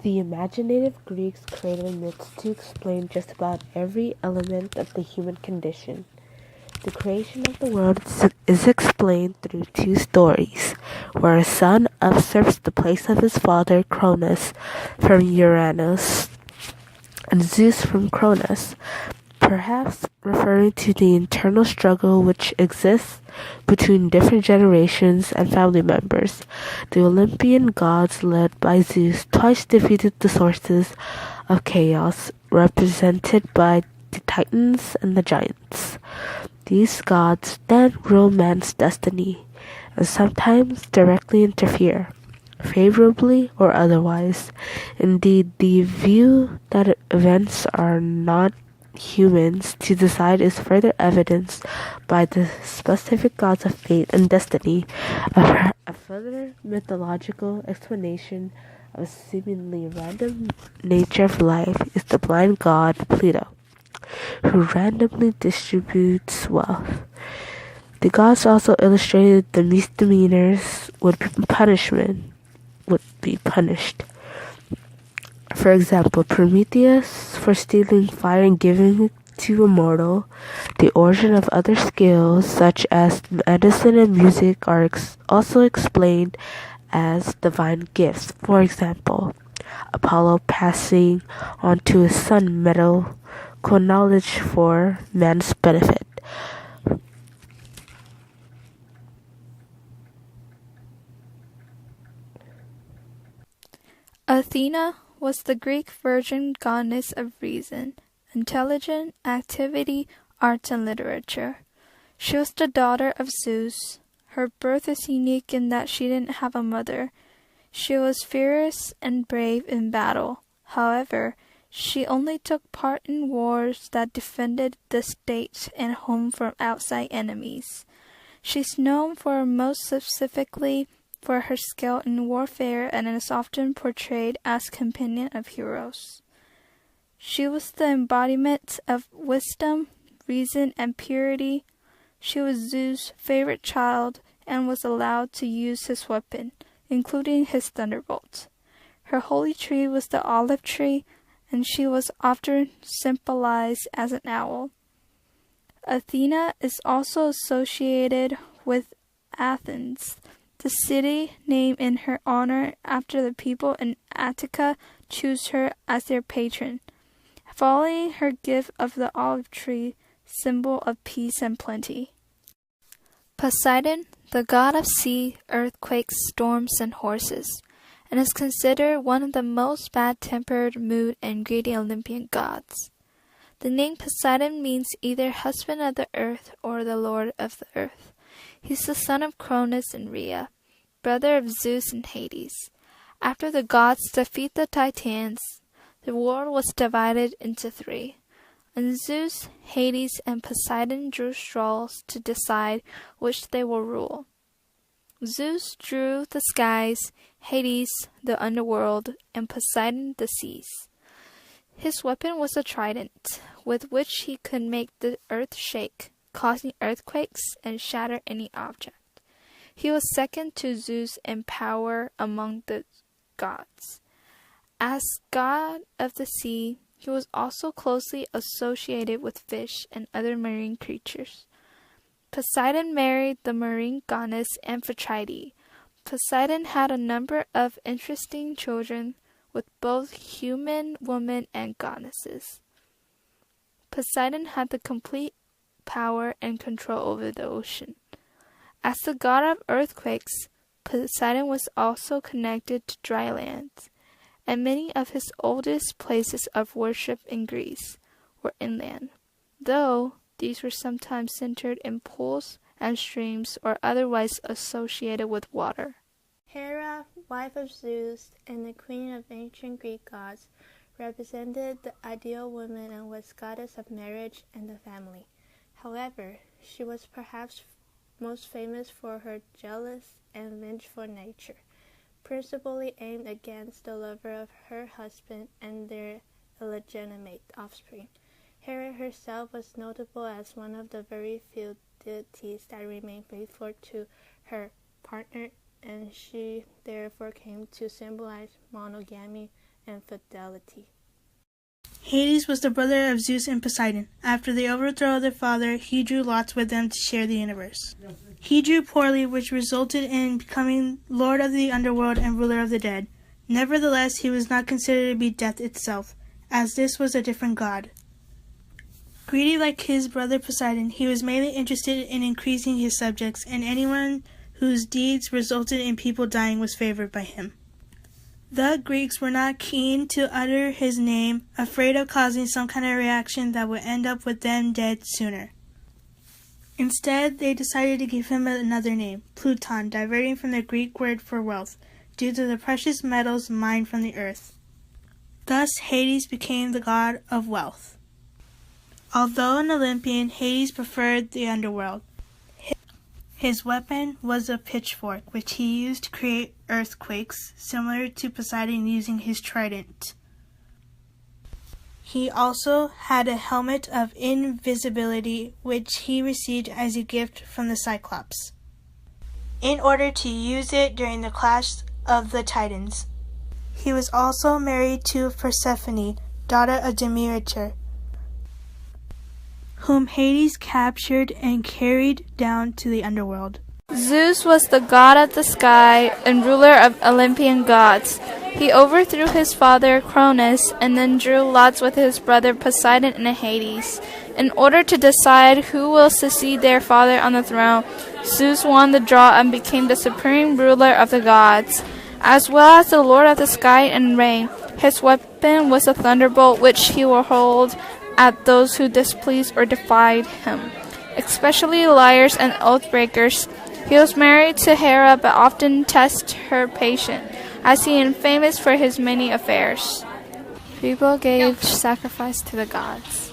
The imaginative Greeks created myths to explain just about every element of the human condition. The creation of the world is explained through two stories, where a son usurps the place of his father Cronus from Uranus and Zeus from Cronus, perhaps referring to the internal struggle which exists between different generations and family members. The Olympian gods, led by Zeus, twice defeated the sources of chaos, represented by the Titans and the Giants. These gods then rule man's destiny, and sometimes directly interfere, favorably or otherwise. Indeed, the view that events are not humans to decide is further evidenced by the specific gods of fate and destiny. A further mythological explanation of a seemingly random nature of life is the blind god Pluto, who randomly distributes wealth. The gods also illustrated the misdemeanors would be punished. For example, Prometheus for stealing fire and giving it to a mortal. The origin of other skills, such as medicine and music, are also explained as divine gifts. For example, Apollo passing on to his son medical knowledge for man's benefit. Athena was the Greek virgin goddess of reason, intelligence, activity, arts, and literature. She was the daughter of Zeus. Her birth is unique in that she didn't have a mother. She was fierce and brave in battle. However, she only took part in wars that defended the state and home from outside enemies. She's known for most specifically for her skill in warfare and is often portrayed as companion of heroes. She was the embodiment of wisdom, reason, and purity. She was Zeus' favorite child and was allowed to use his weapon, including his thunderbolt. Her holy tree was the olive tree, and she was often symbolized as an owl. Athena is also associated with Athens, the city named in her honor after the people in Attica choose her as their patron, following her gift of the olive tree, symbol of peace and plenty. Poseidon, the god of sea, earthquakes, storms, and horses, and is considered one of the most bad-tempered, mood, and greedy Olympian gods. The name Poseidon means either husband of the earth or the lord of the earth. He's the son of Cronus and Rhea, brother of Zeus and Hades. After the gods defeat the Titans, the world was divided into three, and Zeus, Hades, and Poseidon drew straws to decide which they will rule. Zeus drew the skies, Hades the underworld, and Poseidon the seas. His weapon was a trident, with which he could make the earth shake, causing earthquakes and shatter any object. He was second to Zeus in power among the gods. As god of the sea, he was also closely associated with fish and other marine creatures. Poseidon married the marine goddess Amphitrite. Poseidon had a number of interesting children with both human women and goddesses. Poseidon had the complete power and control over the ocean. As the god of earthquakes, Poseidon was also connected to dry lands, and many of his oldest places of worship in Greece were inland, though these were sometimes centered in pools and streams or otherwise associated with water. Hera, wife of Zeus and the queen of ancient Greek gods, represented the ideal woman and was goddess of marriage and the family. However, she was perhaps most famous for her jealous and vengeful nature, principally aimed against the lover of her husband and their illegitimate offspring. Hera herself was notable as one of the very few deities that remained faithful to her partner, and she therefore came to symbolize monogamy and fidelity. Hades was the brother of Zeus and Poseidon. After the overthrow of their father, he drew lots with them to share the universe. He drew poorly, which resulted in becoming lord of the underworld and ruler of the dead. Nevertheless, he was not considered to be death itself, as this was a different god. Greedy like his brother Poseidon, he was mainly interested in increasing his subjects, and anyone whose deeds resulted in people dying was favored by him. The Greeks were not keen to utter his name, afraid of causing some kind of reaction that would end up with them dead sooner. Instead, they decided to give him another name, Pluton, diverting from the Greek word for wealth, due to the precious metals mined from the earth. Thus, Hades became the god of wealth. Although an Olympian, Hades preferred the underworld. His weapon was a pitchfork, which he used to create earthquakes, similar to Poseidon using his trident. He also had a helmet of invisibility, which he received as a gift from the Cyclops, in order to use it during the clash of the Titans. He was also married to Persephone, daughter of Demeter, whom Hades captured and carried down to the underworld. Zeus was the god of the sky and ruler of Olympian gods. He overthrew his father Cronus and then drew lots with his brother Poseidon and Hades. In order to decide who will succeed their father on the throne, Zeus won the draw and became the supreme ruler of the gods, as well as the lord of the sky and rain. His weapon was a thunderbolt, which he will hold at those who displeased or defied him, especially liars and oath-breakers. He was married to Hera, but often tested her patience, as he is famous for his many affairs. People gave sacrifice to the gods.